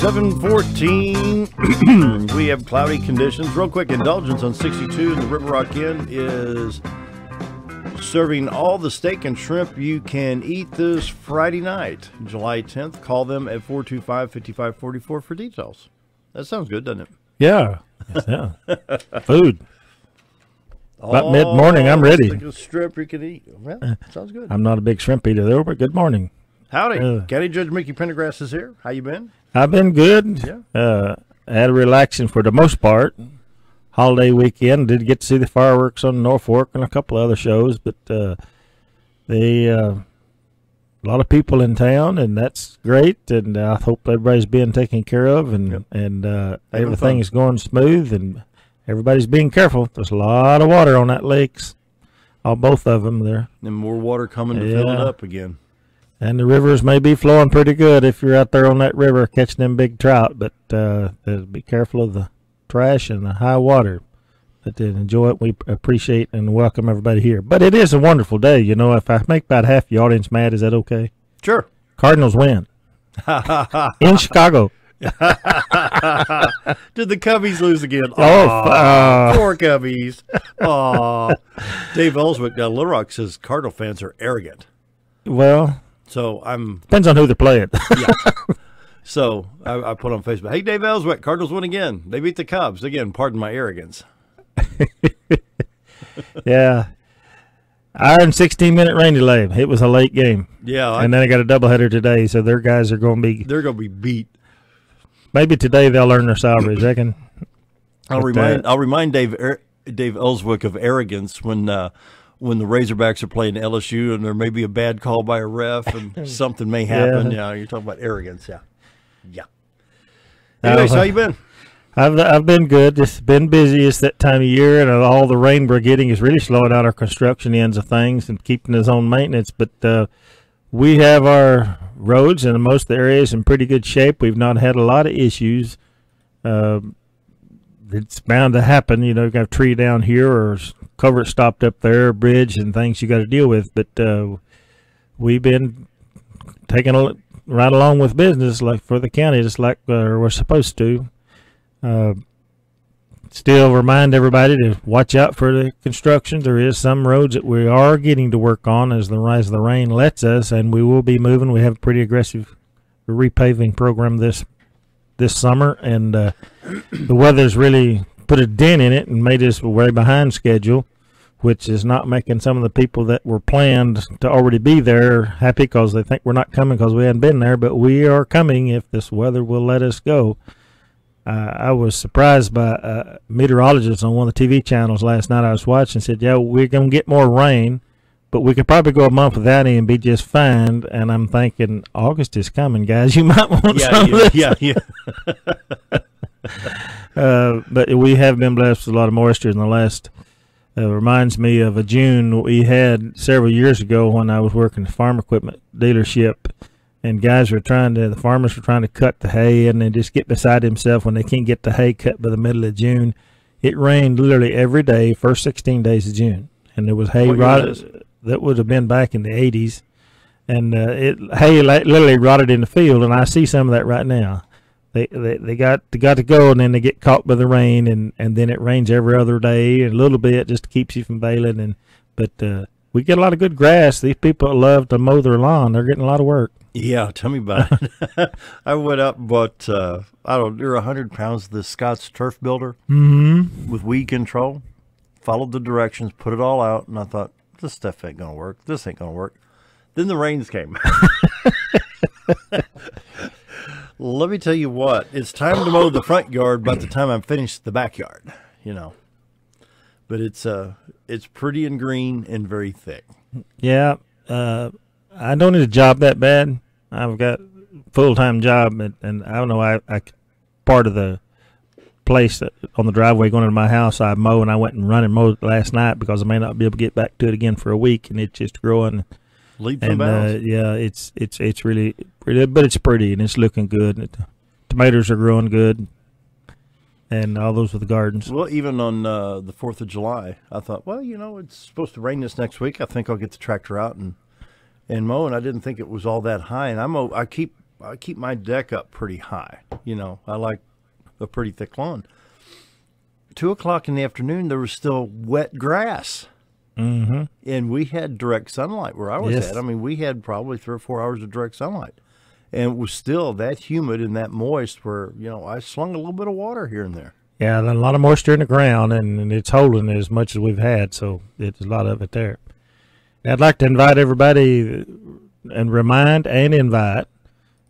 7:14. We have cloudy conditions. Real quick, Indulgence on 62 in the River Rock Inn is serving all the steak and shrimp you can eat this Friday night, July 10th. Call them at 425-5544 for details. That sounds good, doesn't it? Yeah. Yeah. Food. About mid-morning, I'm ready. The shrimp you can eat. Well, sounds good. I'm not a big shrimp eater, though, but good morning. Howdy. County Judge Mickey Pendergrass is here. How you been? I've been good. Yeah. Had a relaxing for the most part. Holiday weekend. Did get to see the fireworks on Norfolk and a couple of other shows, but a lot of people in town, and that's great. And I hope everybody's being taken care of, and everything is going smooth, and everybody's being careful. There's a lot of water on that lakes, on both of them there. And more water coming to fill it up again. And the rivers may be flowing pretty good if you're out there on that river catching them big trout, but be careful of the trash and the high water. But then enjoy it. We appreciate and welcome everybody here. But it is a wonderful day. You know, if I make about half the audience mad, is that okay? Sure. Cardinals win. In Chicago. Did the Cubbies lose again? Poor Cubbies. Dave Ellswick down Little Rock says Cardinal fans are arrogant. Well, so depends on who they're playing. Yeah. So I put on Facebook, hey, Dave Ellswick, Cardinals win again. They beat the Cubs. Again, pardon my arrogance. Yeah. Iron 16-minute rain delay. It was a late game. Yeah. And then I got a doubleheader today, so their guys are going to be... They're going to be beat. Maybe today they'll earn their salaries, I reckon. I'll remind Dave Ellswick of arrogance when the Razorbacks are playing LSU and there may be a bad call by a ref and something may happen. Yeah, you're talking about arrogance. Yeah. Anyways, how you been? I've been good. It's been busy. It's that time of year, and all the rain we're getting is really slowing down our construction ends of things and keeping us on maintenance. But we have our roads in most of the areas in pretty good shape. We've not had a lot of issues. It's bound to happen. You know, you've got a tree down here or culvert stopped up there, a bridge and things you got to deal with. But we've been taking right along with business like for the county, just like we're supposed to. Still remind everybody to watch out for the construction. There is some roads that we are getting to work on as the rain lets us, and we will be moving. We have a pretty aggressive repaving program this summer, and the weather's really put a dent in it and made us way behind schedule, which is not making some of the people that were planned to already be there happy because they think we're not coming because we hadn't been there, but we are coming if this weather will let us go. I was surprised by a meteorologist on one of the TV channels last night I was watching and said, yeah, we're going to get more rain, but we could probably go a month without it and be just fine. And I'm thinking, August is coming, guys. You might want some of this. Yeah. But we have been blessed with a lot of moisture in the last. Reminds me of a June we had several years ago when I was working at a farm equipment dealership, and the farmers were trying to cut the hay, and they just get beside themselves when they can't get the hay cut by the middle of June. It rained literally every day, first 16 days of June, and there was hay rotted. That would have been back in the 80s, and hay literally rotted in the field, and I see some of that right now. They got to go, and then they get caught by the rain, and then it rains every other day, and a little bit just keeps you from bailing. But we get a lot of good grass. These people love to mow their lawn. They're getting a lot of work. Yeah, tell me about it. I went up and bought, there were 100 pounds of this Scott's Turf Builder with weed control. Followed the directions, put it all out, and I thought, this stuff ain't going to work. This ain't going to work. Then the rains came. Let me tell you what, it's time to mow the front yard by the time I'm finished the backyard, you know. But it's pretty and green and very thick. Yeah, I don't need a job that bad. I've got a full-time job, and I don't know, I part of the place on the driveway going into my house, I mow, and I went and run and mowed last night because I may not be able to get back to it again for a week, and it's just growing. Leaps and bounds. Yeah, it's really pretty, but it's pretty and it's looking good. The tomatoes are growing good, and all those with the gardens. Well, even on the 4th of July, I thought, well, you know, it's supposed to rain this next week. I think I'll get the tractor out and mow, and I didn't think it was all that high. And I keep I keep my deck up pretty high. You know, I like a pretty thick lawn. 2 o'clock in the afternoon, there was still wet grass. Mm-hmm. And we had direct sunlight where I was Yes. at. I mean, we had probably 3 or 4 hours of direct sunlight. And it was still that humid and that moist where, you know, I slung a little bit of water here and there. Yeah, a lot of moisture in the ground, and it's holding as much as we've had, so it's a lot of it there. I'd like to invite everybody and remind and invite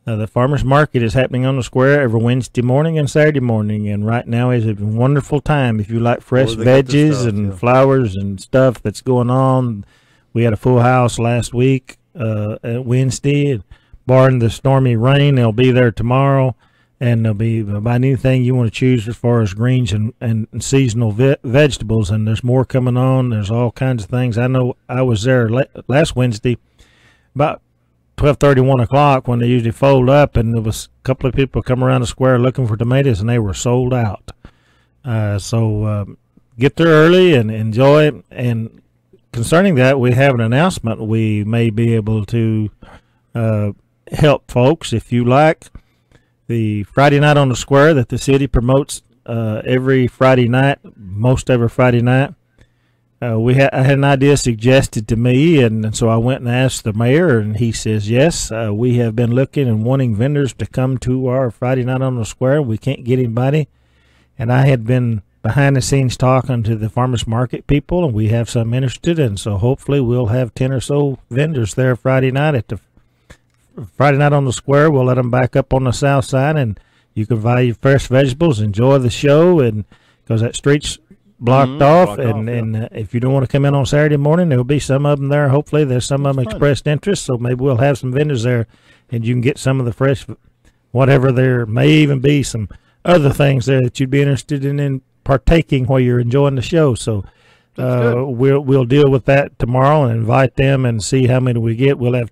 the farmers market is happening on the square every Wednesday morning and Saturday morning, and right now is a wonderful time if you like fresh they got the veggies stuff, and yeah. flowers and stuff that's going on. We had a full house last week at Wednesday, barring the stormy rain. They'll be there tomorrow, and they'll be about anything you want to choose as far as greens and seasonal vegetables, and there's more coming on. There's all kinds of things. I know I was there last Wednesday about 12:30, 1 o'clock when they usually fold up, and there was a couple of people come around the square looking for tomatoes, and they were sold out. So get there early and enjoy it. And concerning that, we have an announcement. We may be able to help folks if you like. The Friday night on the square that the city promotes every Friday night, most every Friday night. I had an idea suggested to me, and so I went and asked the mayor, and he says, yes, we have been looking and wanting vendors to come to our Friday night on the square. We can't get anybody. And I had been behind the scenes talking to the farmers market people, and we have some interested, and so hopefully we'll have 10 or so vendors there Friday night at the Friday night on the square. We'll let them back up on the south side, and you can buy your fresh vegetables, enjoy the show, and because that street's blocked off, and if you don't want to come in on Saturday morning, there'll be some of them there. Hopefully there's some of them expressed interest, so maybe we'll have some vendors there, and you can get some of the fresh whatever. There may even be some other things there that you'd be interested in partaking while you're enjoying the show. So we'll deal with that tomorrow and invite them and see how many we get. We'll have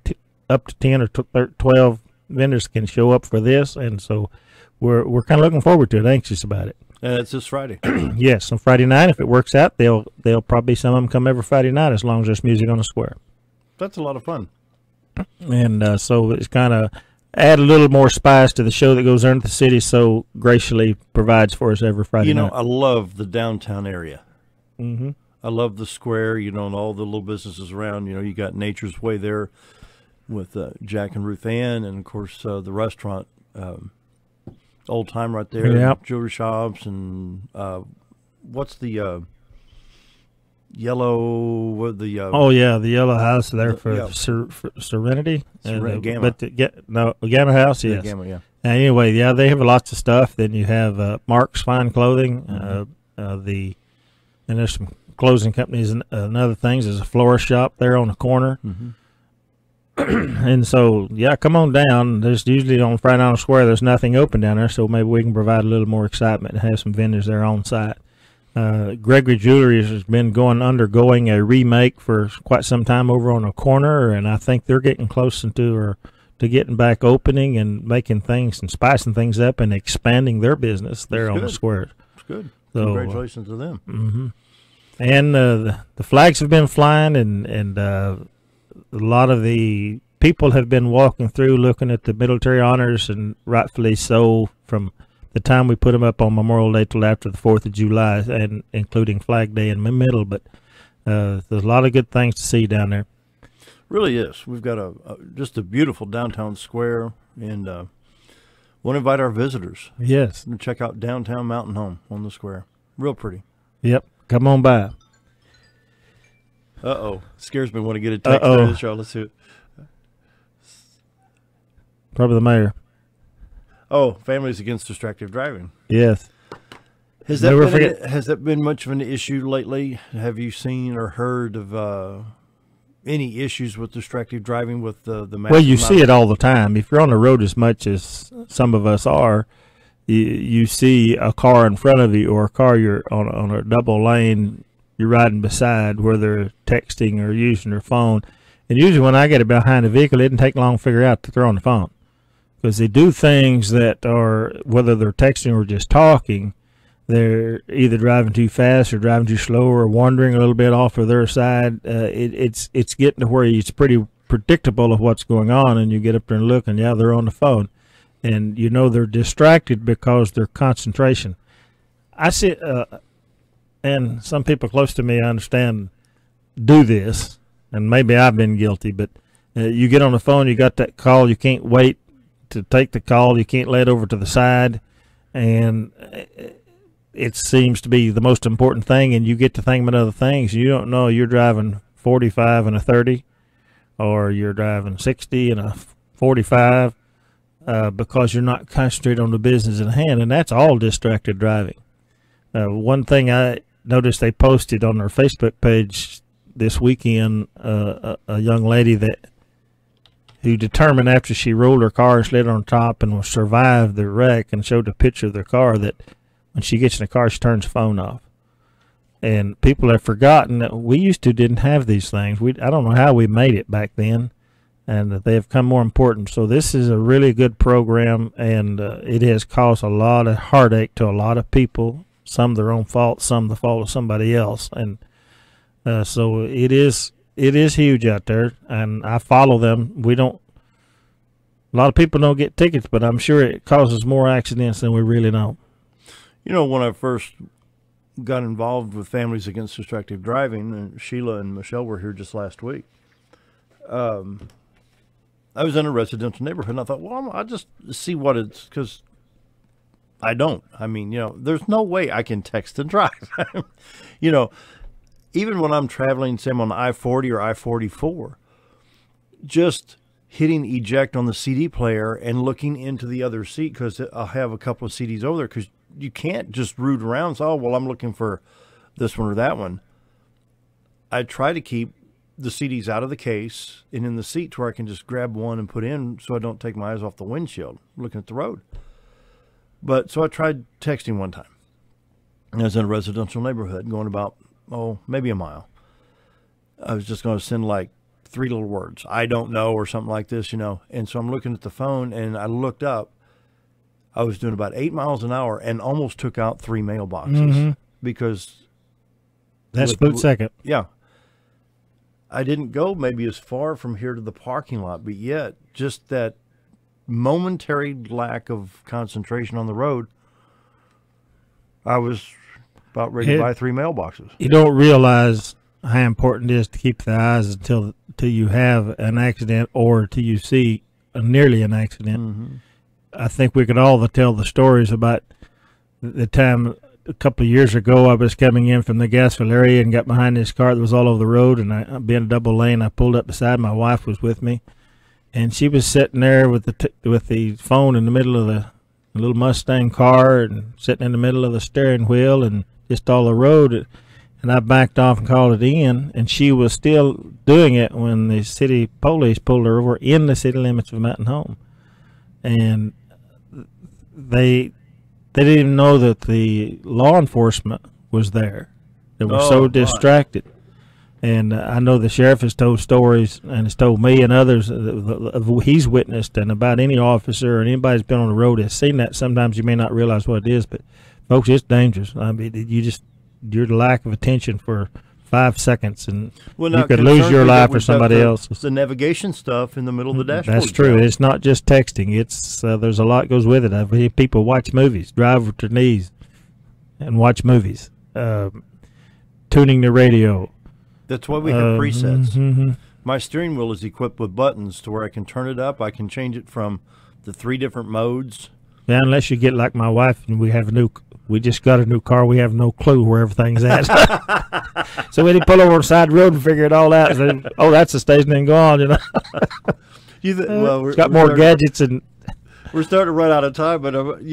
up to 10 or 12 vendors can show up for this, and so we're kind of looking forward to it, anxious about it. And it's this Friday. Yes, on Friday night, if it works out, they'll probably some of them come every Friday night as long as there's music on the square. That's a lot of fun. And so it's kind of add a little more spice to the show that goes on at the city so graciously provides for us every Friday night. I love the downtown area. Mm-hmm. I love the square, and all the little businesses around. You got Nature's Way there with Jack and Ruth Ann, and, of course, the restaurant, Old Time right there. Yep. Jewelry shops, and what's the yellow? The the yellow house there for Serenity. Gamma. Gamma House, yes. Gamma, yeah. Anyway, they have lots of stuff. Then you have Mark's Fine Clothing. And there's some clothing companies and other things. There's a florist shop there on the corner. Mm-hmm. And so, come on down. There's usually on Friday on the square, there's nothing open down there, so maybe we can provide a little more excitement and have some vendors there on site. Gregory Jewelry has been undergoing a remake for quite some time over on the corner, and I think they're getting close to getting back opening and making things and spicing things up and expanding their business there on the square. That's good. So, congratulations to them. Mm-hmm. And the flags have been flying, and a lot of the people have been walking through looking at the military honors, and rightfully so, from the time we put them up on Memorial Day till after the 4th of July, and including Flag Day in the middle. But there's a lot of good things to see down there. Really is. We've got just a beautiful downtown square, and want to invite our visitors. Yes. To check out downtown Mountain Home on the square. Real pretty. Yep. Come on by. Scares me when I get a text during the show. Let's see it. Probably the mayor. Families Against Distracted Driving. Yes. Has that been much of an issue lately? Have you seen or heard of any issues with distracted driving with the mass? Well, you see it all the time. If you're on the road as much as some of us are, you see a car in front of you or a car you're on a double lane you're riding beside where they're texting or using their phone. And usually when I get behind a vehicle, it doesn't take long to figure out that they're on the phone, because they do things that are, whether they're texting or just talking, they're either driving too fast or driving too slow or wandering a little bit off of their side. It's getting to where it's pretty predictable of what's going on, and you get up there and look, and they're on the phone. and you know they're distracted because their concentration. I see, and some people close to me, I understand, do this, and maybe I've been guilty, but you get on the phone, you got that call, you can't wait to take the call, you can't lay it over to the side, and it seems to be the most important thing, and you get to thinking about other things. You don't know you're driving 45 and a 30, or you're driving 60 and a 45, because you're not concentrated on the business at hand, and that's all distracted driving. One thing I noticed they posted on their Facebook page this weekend, a young lady who determined after she rolled her car and slid on top and survived the wreck, and showed a picture of their car, that when she gets in the car, she turns the phone off. And people have forgotten that we used to didn't have these things. I don't know how we made it back then, and that they have become more important. So this is a really good program, and it has caused a lot of heartache to a lot of people, some their own fault, some the fault of somebody else. And so it is huge out there, and I follow them. A lot of people don't get tickets, but I'm sure it causes more accidents than we really know. You know, when I first got involved with Families Against Distracted Driving, and Sheila and Michelle were here just last week, I was in a residential neighborhood, and I thought, well, I'll just see what it's, because I don't. I mean, there's no way I can text and drive. Even when I'm traveling, say I'm on I-40 or I-44, just hitting eject on the CD player and looking into the other seat, because I'll have a couple of CDs over there, because you can't just root around and say, oh, well, I'm looking for this one or that one. I try to keep the CDs out of the case and in the seat to where I can just grab one and put in, so I don't take my eyes off the windshield looking at the road. But so I tried texting one time. I was in a residential neighborhood going about, maybe a mile. I was just going to send like 3 little words, I don't know, or something like this, And so I'm looking at the phone, and I looked up. I was doing about 8 miles an hour and almost took out 3 mailboxes because that's split second. Yeah. I didn't go maybe as far from here to the parking lot, but yet just that momentary lack of concentration on the road, I was about ready to buy 3 mailboxes. You don't realize how important it is to keep the eyes until you have an accident, or till you see nearly an accident. Mm-hmm. I think we could all tell the stories about the time a couple of years ago I was coming in from the Gasville area and got behind this car that was all over the road, and I being a double lane, I pulled up beside. My wife was with me, and she was sitting there with the phone in the middle of the little Mustang car, and sitting in the middle of the steering wheel and just all the road. And I backed off and called it in, and she was still doing it when the city police pulled her over in the city limits of Mountain Home. And they didn't even know that the law enforcement was there. They were so distracted. And I know the sheriff has told stories, and has told me and others of he's witnessed, and about any officer or anybody that's been on the road has seen that. Sometimes you may not realize what it is, but folks, it's dangerous. I mean, your lack of attention for 5 seconds, and you could lose your life or somebody else's. The navigation stuff in the middle of the dashboard. That's true. It's not just texting. It's there's a lot goes with it. I've heard people watch movies, drive with their knees, and watch movies. Tuning the radio. That's why we have presets. Mm-hmm. My steering wheel is equipped with buttons to where I can turn it up. I can change it from the 3 different modes. Yeah, unless you get like my wife, and we just got a new car. We have no clue where everything's at. So we had to pull over on the side of the road and figure it all out. So, that's the station, and go on, It's got more gadgets, and we're starting to run out of time. But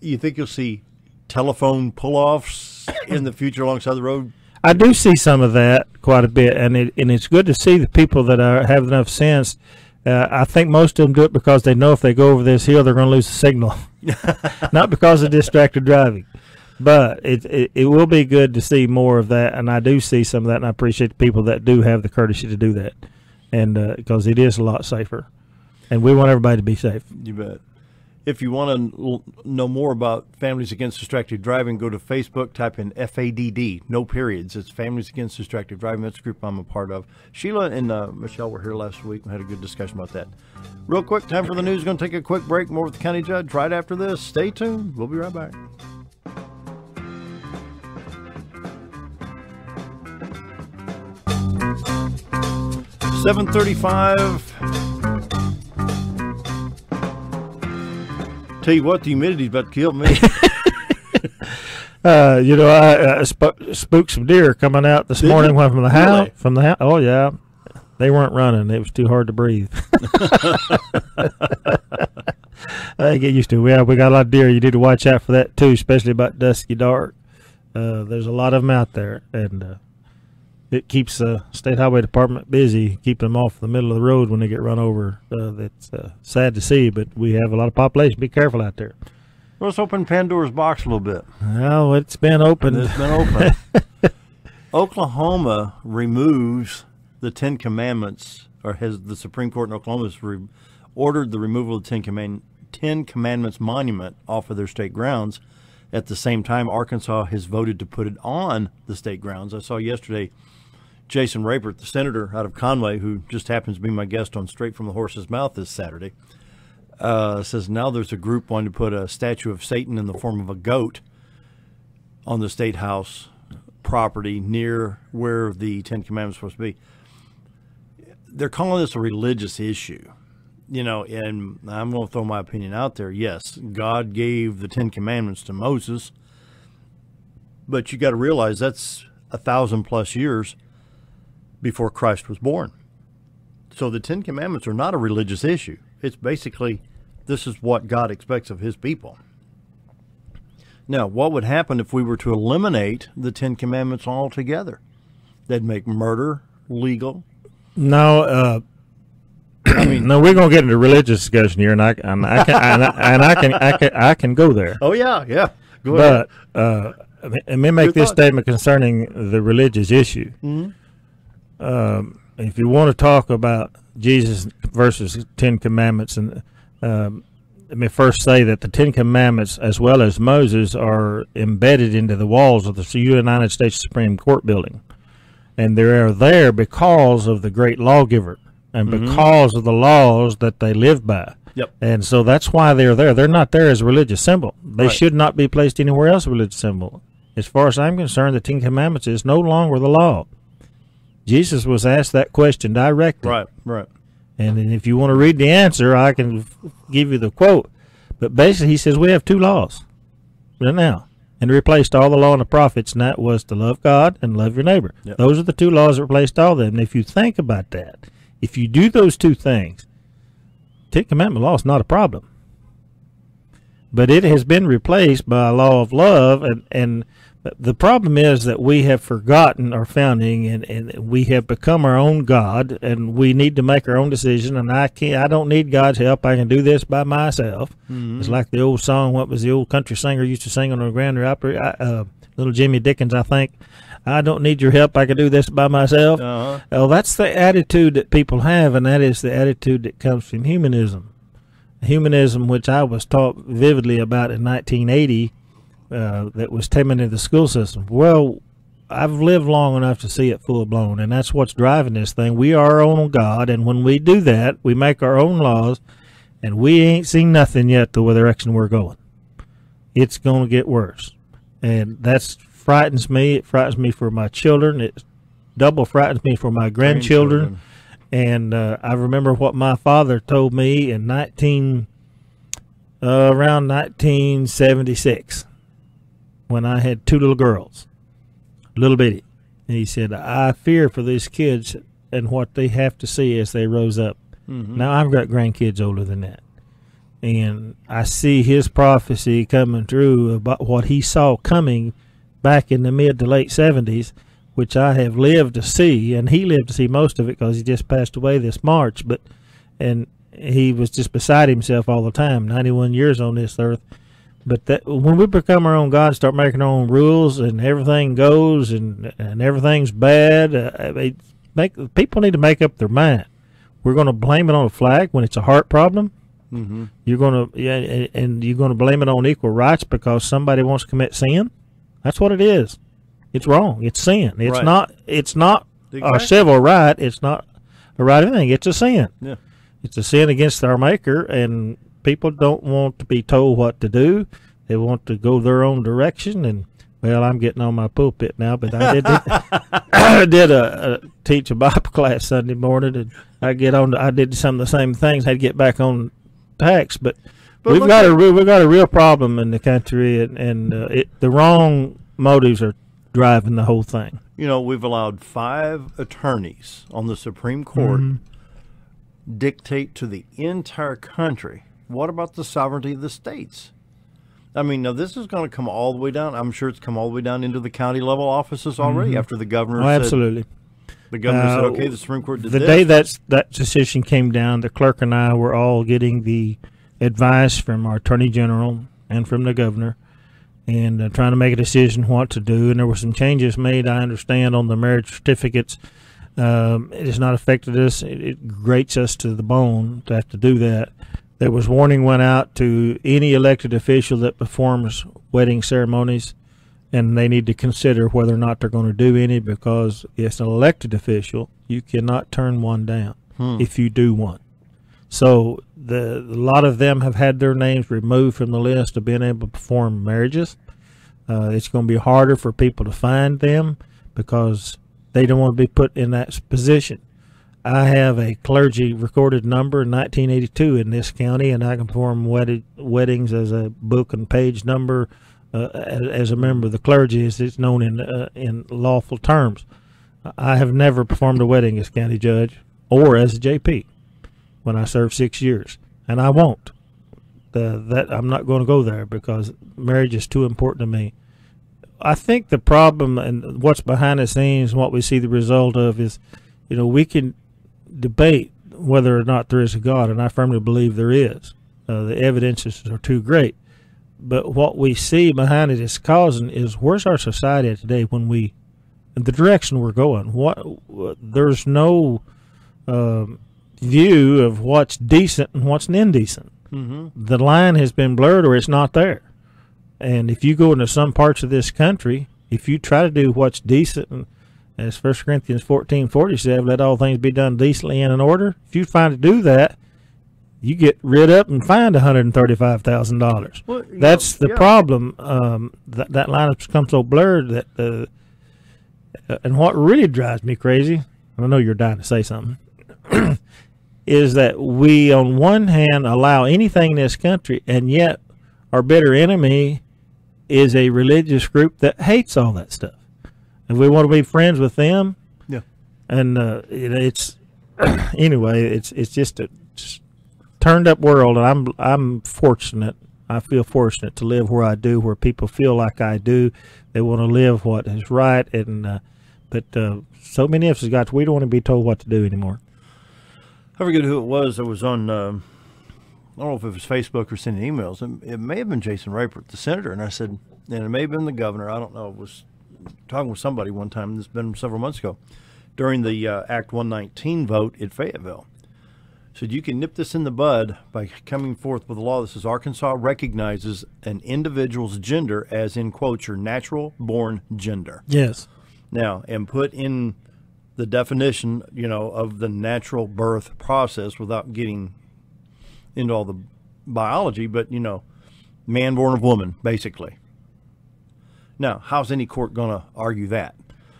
you think you'll see telephone pull-offs in the future alongside the road? I do see some of that quite a bit, and it's good to see the people that have enough sense. I think most of them do it because they know if they go over this hill, they're going to lose the signal, not because of distracted driving. But it will be good to see more of that, and I do see some of that, and I appreciate the people that do have the courtesy to do that, and because it is a lot safer, and we want everybody to be safe. You bet. If you want to know more about Families Against Distracted Driving, go to Facebook, type in FADD, no periods. It's Families Against Distracted Driving. That's a group I'm a part of. Sheila and Michelle were here last week and had a good discussion about that. Real quick, time for the news. Going to take a quick break. More with the county judge right after this. Stay tuned. We'll be right back. $7:35. Tell you what, the humidity's about to kill me. I spooked some deer coming out this morning from the house. Really? From the house. Oh yeah, they weren't running. It was too hard to breathe. I get used to it. Yeah, we got a lot of deer. You need to watch out for that too, especially about dusky dark. There's a lot of them out there, and it keeps the State Highway Department busy, keeping them off the middle of the road when they get run over. That's sad to see, but we have a lot of population. Be careful out there. Well, let's open Pandora's box a little bit. Well, it's been opened. It's been open. Oklahoma removes the Ten Commandments, or has the Supreme Court in Oklahoma has ordered the removal of the Ten Commandments monument off of their state grounds. At the same time, Arkansas has voted to put it on the state grounds. I saw yesterday Jason Rapert, the senator out of Conway, who just happens to be my guest on Straight from the Horse's Mouth this Saturday, says now there's a group wanting to put a statue of Satan in the form of a goat on the State House property near where the Ten Commandments are supposed to be. They're calling this a religious issue. And I'm going to throw my opinion out there. Yes, God gave the Ten Commandments to Moses, but you got to realize that's 1,000+ years before Christ was born. So the Ten Commandments are not a religious issue. It's basically, this is what God expects of his people. Now, what would happen if we were to eliminate the Ten Commandments altogether? That'd make murder legal. No, no, we're gonna get into religious discussion here, and I can go there. Oh yeah. Go ahead. But let me make this statement concerning the religious issue. Mm-hmm. If you want to talk about Jesus versus Ten Commandments, and let me first say that the Ten Commandments, as well as Moses, are embedded into the walls of the United States Supreme Court building, and they are there because of the great lawgiver and because of the laws that they live by. Yep. And so that's why they're there. They're not there as a religious symbol. They should not be placed anywhere else as a religious symbol. As far as I'm concerned, the Ten Commandments is no longer the law. Jesus was asked that question directly. Right. And if you want to read the answer, I can give you the quote. But basically, he says we have two laws right now. And he replaced all the law and the prophets, and that was to love God and love your neighbor. Yep. Those are the two laws that replaced all of them. And if you think about that, if you do those two things, Ten Commandment law is not a problem. But it has been replaced by a law of love, and the problem is that we have forgotten our founding, and we have become our own God, and we need to make our own decision. And I don't need God's help. I can do this by myself. Mm-hmm. It's like the old song. What was the old country singer used to sing on the Grand Opry? Little Jimmy Dickens, I think. I don't need your help. I can do this by myself. Well, that's the attitude that people have, and that is the attitude that comes from humanism. Humanism, which I was taught vividly about in 1980, that was taken into the school system. Well, I've lived long enough to see it full blown, and that's what's driving this thing. We are our own God, and when we do that, we make our own laws, and we ain't seen nothing yet the direction we're going. It's going to get worse, and that's frightens me. It frightens me for my children. It double frightens me for my grandchildren. And I remember what my father told me in around 1976, when I had two little girls, little bitty. And he said, I fear for these kids and what they have to see as they rose up. Mm-hmm. Now, I've got grandkids older than that. And I see his prophecy coming true about what he saw coming back in the mid to late 70s, which I have lived to see, and he lived to see most of it because he just passed away this March. And he was just beside himself all the time, 91 years on this earth. But that, when we become our own God, start making our own rules, and everything goes, and everything's bad, people need to make up their mind. We're going to blame it on a flag when it's a heart problem. Mm-hmm. You're going to and you're going to blame it on equal rights because somebody wants to commit sin. That's what it is. It's wrong. It's sin. It's Right. not. It's not a Exactly. civil right. It's not a right thing. It's a sin. Yeah. It's a sin against our Maker, and people don't want to be told what to do. They want to go their own direction. And well, I'm getting on my pulpit now, but I did I did teach a Bible class Sunday morning, and I did some of the same things. I had to get back on tax, but we've look got at- we've got a real problem in the country, and the wrong motives are driving the whole thing. You know, we've allowed 5 attorneys on the Supreme Court dictate to the entire country. What about the sovereignty of the states? I mean, now this is going to come all the way down. I'm sure it's come all the way down into the county level offices already after the governor Oh, said, absolutely. the governor said, okay, the Supreme Court did The this. day that decision came down, the clerk and I were all getting the advice from our attorney general and from the governor, and trying to make a decision what to do. And there were some changes made, I understand, on the marriage certificates. It has not affected us. It grates us to the bone to have to do that. There was warning went out to any elected official that performs wedding ceremonies, and they need to consider whether or not they're going to do any, because it's an elected official. You cannot turn one down if you do one. So a lot of them have had their names removed from the list of being able to perform marriages. It's going to be harder for people to find them because they don't want to be put in that position. I have a clergy recorded number in 1982 in this county, and I can perform weddings as a book and page number as a member of the clergy, as it's known in lawful terms. I have never performed a wedding as county judge or as a JP when I served 6 years, and I won't. That I'm not going to go there because marriage is too important to me. I think the problem and what's behind the scenes and what we see the result of is, we can debate whether or not there is a God, and I firmly believe there is. The evidences are too great. But what we see behind it is causing is, where's our society today when the direction we're going? There's no view of what's decent and what's indecent. Mm-hmm. The line has been blurred or it's not there. And if you go into some parts of this country, if you try to do what's decent, and as 1 Corinthians 14:40 says, let all things be done decently and in order. If you find to do that, you get rid up and fined $135,000. Well, That's the problem. That line has become so blurred that, and what really drives me crazy, I know you're dying to say something, is that we, on one hand, allow anything in this country, and yet our bitter enemy is a religious group that hates all that stuff. And we want to be friends with them. Yeah. And it's anyway, it's just a turned up world, and I'm fortunate. I feel fortunate to live where I do, where people feel like I do. They want to live what is right, and but so many of us got we don't want to be told what to do anymore. I forget who it was that was on, I don't know if it was Facebook or sending emails. It may have been Jason Rayford, the senator, and I said, and it may have been the governor, I don't know, it was talking with somebody one time, this has been several months ago, during the Act 119 vote at Fayetteville. Said you can nip this in the bud by coming forth with a law that says Arkansas recognizes an individual's gender as, in quotes, your natural born gender. Yes. Now, and put in the definition, of the natural birth process without getting into all the biology, but, man born of woman, basically. Now, how's any court going to argue that?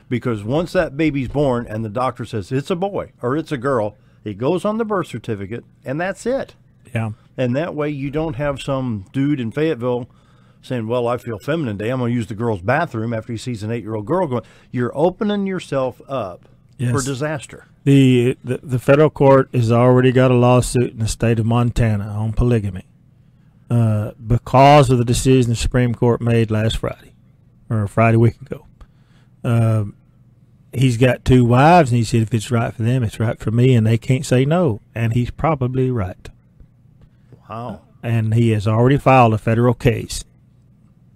Because once that baby's born and the doctor says it's a boy or it's a girl, it goes on the birth certificate, and that's it. Yeah. And that way you don't have some dude in Fayetteville saying, well, I feel feminine today, I'm going to use the girl's bathroom after he sees an 8-year-old girl going. You're opening yourself up for disaster. The federal court has already got a lawsuit in the state of Montana on polygamy because of the decision the Supreme Court made last Friday, or Friday week ago. He's got 2 wives, and he said if it's right for them, it's right for me, and they can't say no. And he's probably right. Wow. And he has already filed a federal case.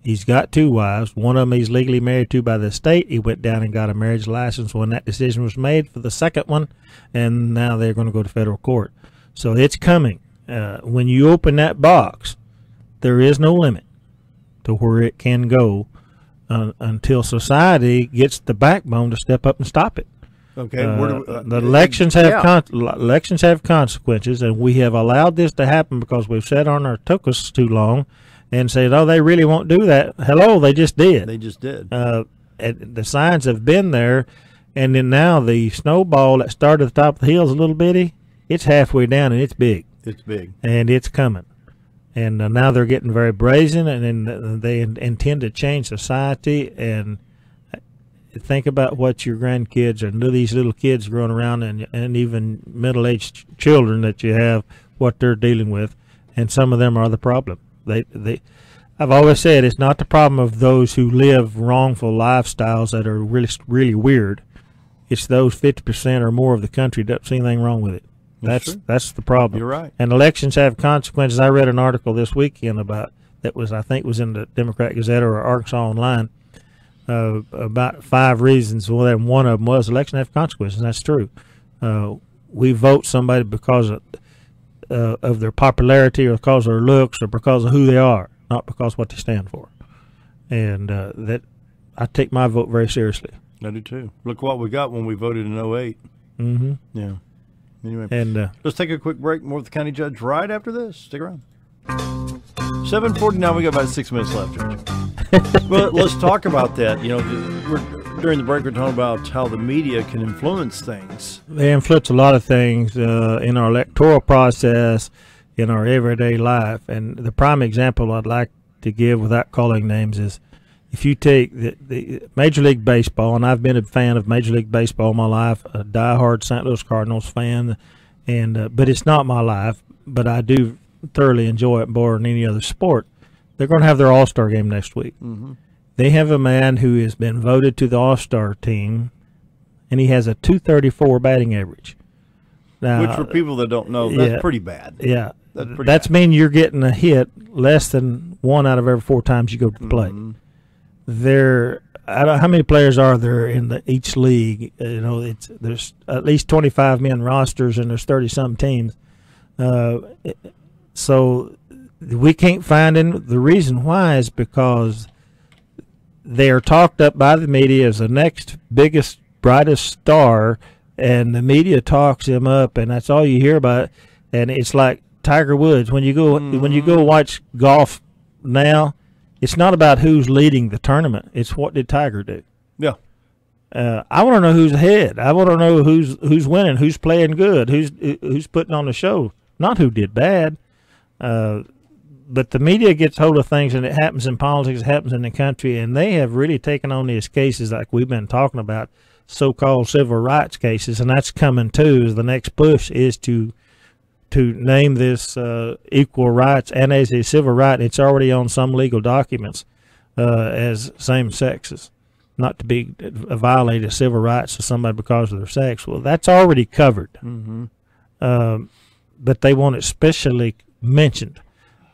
He's got 2 wives. One of them he's legally married to by the state. He went down and got a marriage license when that decision was made for the second one, and now they're going to go to federal court. So it's coming. when you open that box, there is no limit to where it can go until society gets the backbone to step up and stop it. Okay. The elections have consequences, and we have allowed this to happen because we've sat on our tuchus too long and said, "Oh, they really won't do that." Hello, they just did. They just did. The signs have been there, and then now the snowball that started at the top of the hill is a little bitty. It's halfway down, and it's big. It's big, and it's coming. And now they're getting very brazen, and then they intend to change society. And think about what your grandkids and these little kids growing around, and even middle-aged children that you have, what they're dealing with, and some of them are the problem. I've always said it's not the problem of those who live wrongful lifestyles that are really, really weird. It's those 50% or more of the country that don't see anything wrong with it. That's the problem. You're right. And elections have consequences. I read an article this weekend about I think was in the Democrat Gazette or Arkansas Online, about 5 reasons. Well, and one of them was election have consequences. And that's true. We vote somebody because of their popularity, or because of their looks, or because of who they are, not because of what they stand for. And that I take my vote very seriously. I do too. Look what we got when we voted in 08. Mm-hmm. Yeah. Anyway, and let's take a quick break. More with the county judge right after this. Stick around. 7:49. We got about 6 minutes left, Judge. Well, let's talk about that. You know, during the break, we're talking about how the media can influence things. They influence a lot of things in our electoral process, in our everyday life. And the prime example I'd like to give, without calling names, is if you take the Major League Baseball, and I've been a fan of Major League Baseball my life, a diehard St. Louis Cardinals fan, and but it's not my life, but I do thoroughly enjoy it more than any other sport. They're going to have their All-Star game next week. Mm-hmm. They have a man who has been voted to the All-Star team, and he has a .234 batting average. Now, which, for people that don't know, that's pretty bad. Yeah. That's mean you're getting a hit less than 1 out of every 4 times you go to the plate. Mm-hmm. I don't know how many players are there in each league. You know, there's at least 25 men rosters, and there's 30-some teams. So we can't find the reason why is because they are talked up by the media as the next biggest, brightest star, and the media talks him up, and that's all you hear about it. And it's like Tiger Woods. When you go watch golf now, it's not about who's leading the tournament. It's what did Tiger do. Yeah. I want to know who's ahead. I want to know who's winning, who's playing good, who's putting on the show, not who did bad. But the media gets hold of things, and it happens in politics, it happens in the country, and they have really taken on these cases like we've been talking about, so-called civil rights cases, and that's coming too. The next push is to name this equal rights, and as a civil right, it's already on some legal documents as same sexes, not to be violated civil rights to somebody because of their sex. Well, that's already covered, but they want it specially mentioned,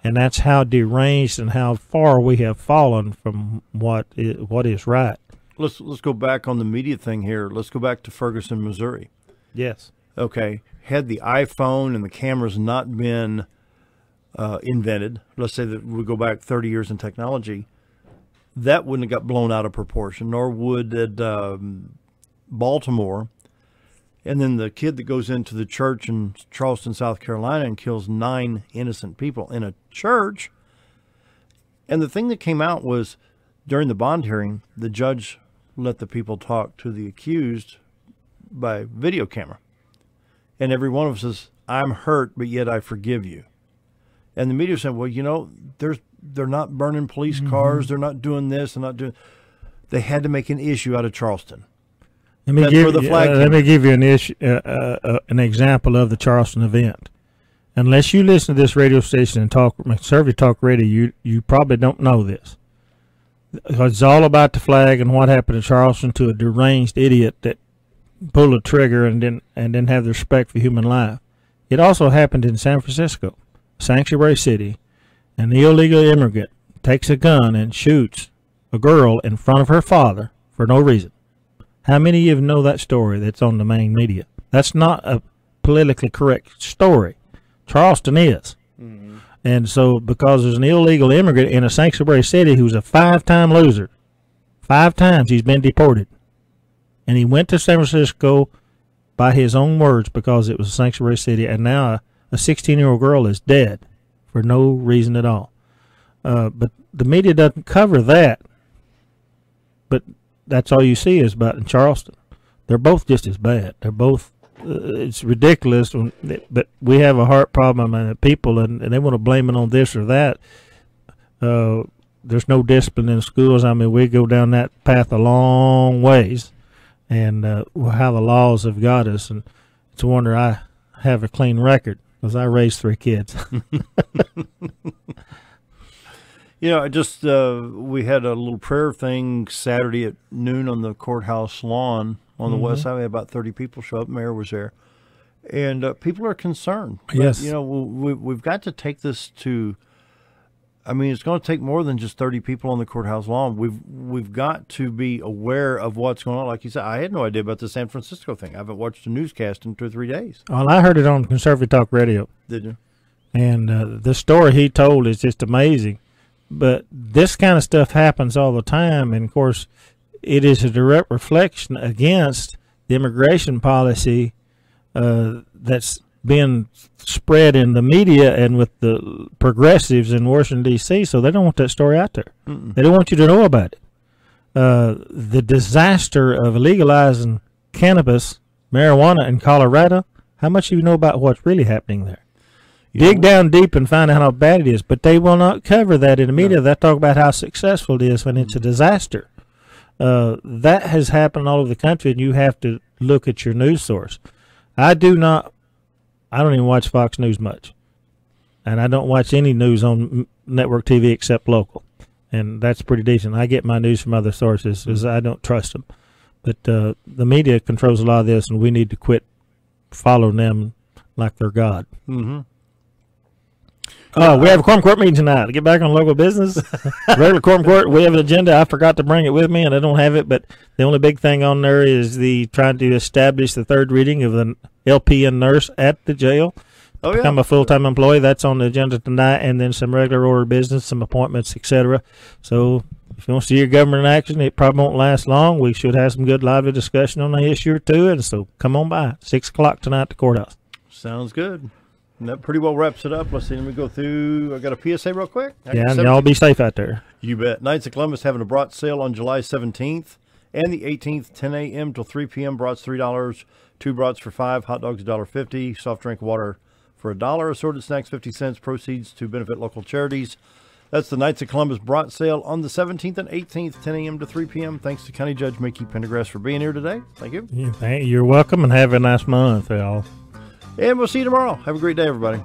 and that's how deranged and how far we have fallen from what is right. Let's go back on the media thing here. Let's go back to Ferguson, Missouri. Yes. Okay. Had the iPhone and the cameras not been invented, let's say that we go back 30 years in technology, that wouldn't have got blown out of proportion, nor would it Baltimore. And then the kid that goes into the church in Charleston, South Carolina, and kills 9 innocent people in a church. And the thing that came out was, during the bond hearing, the judge let the people talk to the accused by video camera. And every one of us says, "I'm hurt, but yet I forgive you." And the media said, "Well, you know, they're not burning police cars, they're not doing this, they're not doing." They had to make an issue out of Charleston. Let me give you an example of the Charleston event. Unless you listen to this radio station and conservative talk radio, you probably don't know this. It's all about the flag and what happened in Charleston to a deranged idiot that pulled a trigger and didn't have the respect for human life. It also happened in San Francisco, sanctuary city. An illegal immigrant takes a gun and shoots a girl in front of her father for no reason. How many of you know that story that's on the main media? That's not a politically correct story. Charleston is. Mm-hmm. And so because there's an illegal immigrant in a sanctuary city who's a 5-time loser, 5 times he's been deported. And he went to San Francisco by his own words because it was a sanctuary city, and now a 16-year-old girl is dead for no reason at all. But the media doesn't cover that. But that's all you see is about in Charleston. They're both just as bad. They're both, it's ridiculous. But we have a heart problem and people, and they want to blame it on this or that. There's no discipline in schools. I mean, we go down that path a long ways, and how the laws have got us. And it's a wonder I have a clean record because I raised 3 kids. You know, I just we had a little prayer thing Saturday at noon on the courthouse lawn on the west side. We had about 30 people show up. Mayor was there, and people are concerned. Yes, but, you know, we've got to take this to. I mean, it's going to take more than just 30 people on the courthouse lawn. We've got to be aware of what's going on. Like you said, I had no idea about the San Francisco thing. I haven't watched a newscast in 2 or 3 days. Well, I heard it on Conservative Talk Radio. Did you? And the story he told is just amazing. But this kind of stuff happens all the time, and of course, it is a direct reflection against the immigration policy that's been spread in the media and with the progressives in Washington, D.C., so they don't want that story out there. They don't want you to know about it. The disaster of legalizing cannabis, marijuana in Colorado, how much do you know about what's really happening there? Dig down deep and find out how bad it is, but they will not cover that in the media. They talk about how successful it is when it's a disaster. That has happened all over the country, and you have to look at your news source. I don't even watch Fox News much, and I don't watch any news on network TV except local, and that's pretty decent. I get my news from other sources because I don't trust them. But the media controls a lot of this, and we need to quit following them like they're God. Mm-hmm. We have a quorum court meeting tonight. To get back on local business, regular quorum court. We have an agenda. I forgot to bring it with me, and I don't have it. But the only big thing on there is trying to establish the 3rd reading of the LPN nurse at the jail. Become a full-time employee. That's on the agenda tonight, and then some regular order business, some appointments, etc. So if you want to see your government in action, it probably won't last long. We should have some good, lively discussion on the issue or two, and so come on by 6 o'clock tonight at the courthouse. Sounds good. And that pretty well wraps it up. Let's see. Let me go through. I got a PSA real quick. Yeah, and y'all be safe out there. You bet. Knights of Columbus having a brat sale on July 17th and the 18th, 10 a.m. till 3 p.m. Brats $3, 2 brats for $5, hot dogs $1.50, soft drink water for $1, assorted snacks 50 cents. Proceeds to benefit local charities. That's the Knights of Columbus brat sale on the 17th and 18th, 10 a.m. to 3 p.m. Thanks to County Judge Mickey Pendergrass for being here today. Thank you. You're welcome, and have a nice month, y'all. And we'll see you tomorrow. Have a great day, everybody.